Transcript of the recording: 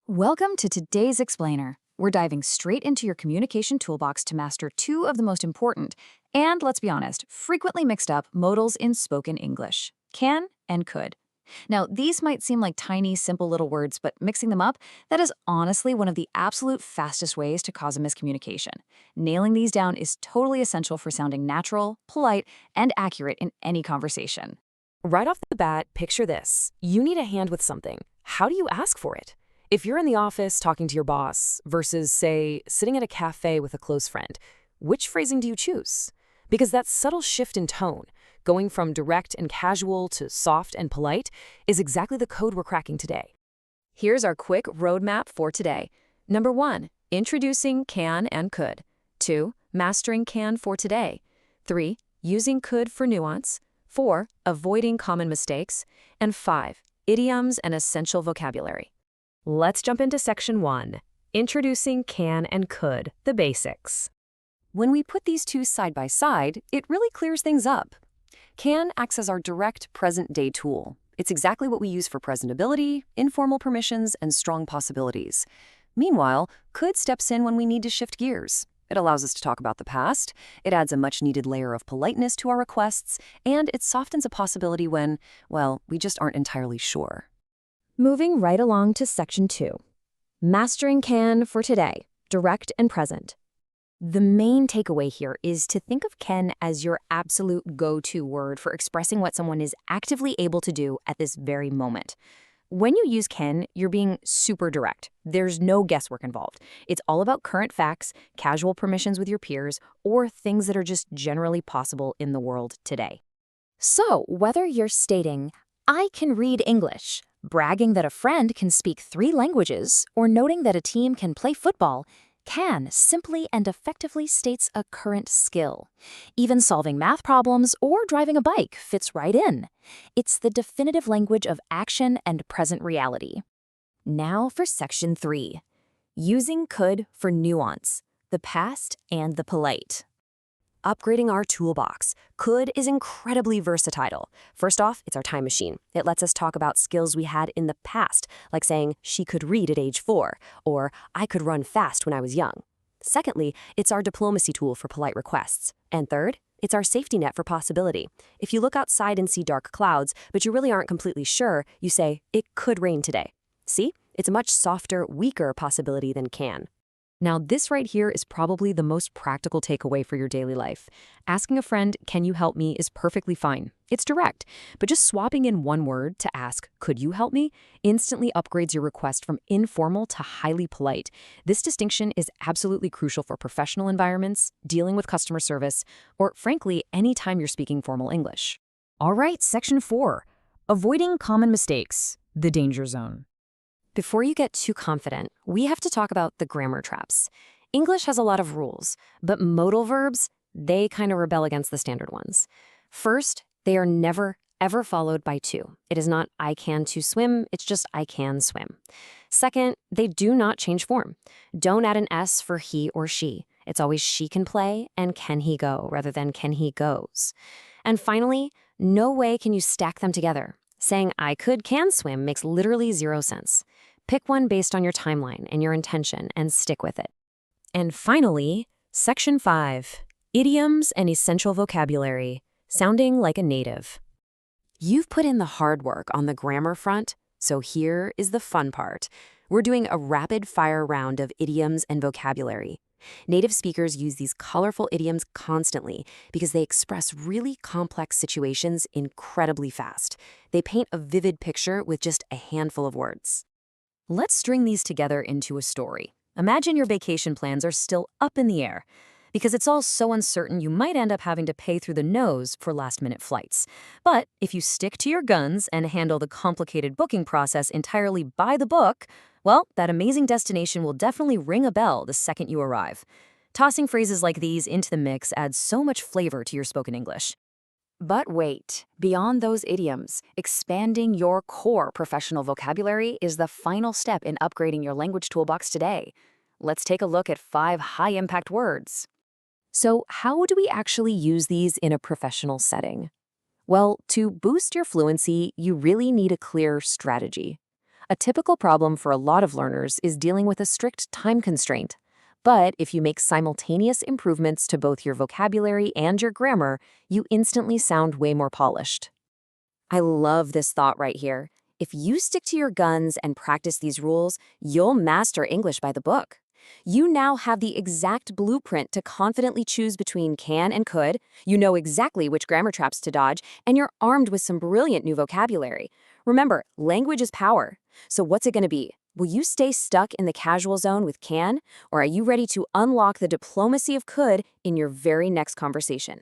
Welcome to today's Explainer. We're diving straight into your communication toolbox to master two of the most important, and let's be honest, frequently mixed up modals in spoken English: can and could. Now, these might seem like tiny, simple little words, but mixing them up, that is honestly one of the absolute fastest ways to cause a miscommunication. Nailing these down is totally essential for sounding natural, polite, and accurate in any conversation. Right off the bat, picture this. You need a hand with something. How do you ask for it? If you're in the office talking to your boss versus, say, sitting at a cafe with a close friend, which phrasing do you choose? Because that subtle shift in tone, going from direct and casual to soft and polite, is exactly the code we're cracking today. Here's our quick roadmap for today. Number 1, introducing can and could. 2, mastering can for today. 3, using could for nuance. 4, avoiding common mistakes. And 5, idioms and essential vocabulary. Let's jump into section 1, introducing can and could, the basics. When we put these two side by side, it really clears things up. Can acts as our direct present-day tool. It's exactly what we use for presentability, informal permissions, and strong possibilities. Meanwhile, could steps in when we need to shift gears. It allows us to talk about the past, it adds a much-needed layer of politeness to our requests, and it softens a possibility when, well, we just aren't entirely sure. Moving right along to section 2. Mastering can for today, direct and present. The main takeaway here is to think of can as your absolute go-to word for expressing what someone is actively able to do at this very moment. When you use can, you're being super direct. There's no guesswork involved. It's all about current facts, casual permissions with your peers, or things that are just generally possible in the world today. So, whether you're stating, "I can read English," bragging that a friend can speak 3 languages, or noting that a team can play football, can simply and effectively states a current skill. Even solving math problems or driving a bike fits right in. It's the definitive language of action and present reality. Now for section 3, using could for nuance, the past and the polite. Upgrading our toolbox, could is incredibly versatile. First off, it's our time machine. It lets us talk about skills we had in the past, like saying, "She could read at age 4," or "I could run fast when I was young." Secondly, it's our diplomacy tool for polite requests. And third, it's our safety net for possibility. If you look outside and see dark clouds, but you really aren't completely sure, you say, "It could rain today." See? It's a much softer, weaker possibility than can. Now, this right here is probably the most practical takeaway for your daily life. Asking a friend, "Can you help me?" is perfectly fine. It's direct, but just swapping in one word to ask, "Could you help me?" instantly upgrades your request from informal to highly polite. This distinction is absolutely crucial for professional environments, dealing with customer service, or frankly, anytime you're speaking formal English. All right, section 4, avoiding common mistakes, the danger zone. Before you get too confident, we have to talk about the grammar traps. English has a lot of rules, but modal verbs, they kind of rebel against the standard ones. First, they are never, ever followed by to. It is not "I can to swim," it's just "I can swim." Second, they do not change form. Don't add an S for he or she. It's always "she can play" and "can he go" rather than "can he goes." And finally, no way can you stack them together. Saying "I could can swim" makes literally zero sense. Pick one based on your timeline and your intention and stick with it. And finally, section 5, idioms and essential vocabulary, sounding like a native. You've put in the hard work on the grammar front, so here is the fun part. We're doing a rapid-fire round of idioms and vocabulary. Native speakers use these colorful idioms constantly because they express really complex situations incredibly fast. They paint a vivid picture with just a handful of words. Let's string these together into a story. Imagine your vacation plans are still up in the air. Because it's all so uncertain, you might end up having to pay through the nose for last-minute flights. But if you stick to your guns and handle the complicated booking process entirely by the book, well, that amazing destination will definitely ring a bell the second you arrive. Tossing phrases like these into the mix adds so much flavor to your spoken English. But wait, beyond those idioms, expanding your core professional vocabulary is the final step in upgrading your language toolbox today. Let's take a look at 5 high-impact words. So how do we actually use these in a professional setting? Well, to boost your fluency, you really need a clear strategy. A typical problem for a lot of learners is dealing with a strict time constraint. But if you make simultaneous improvements to both your vocabulary and your grammar, you instantly sound way more polished. I love this thought right here. If you stick to your guns and practice these rules, you'll master English by the book. You now have the exact blueprint to confidently choose between can and could, you know exactly which grammar traps to dodge, and you're armed with some brilliant new vocabulary. Remember, language is power. So what's it going to be? Will you stay stuck in the casual zone with can, or are you ready to unlock the diplomacy of could in your very next conversation?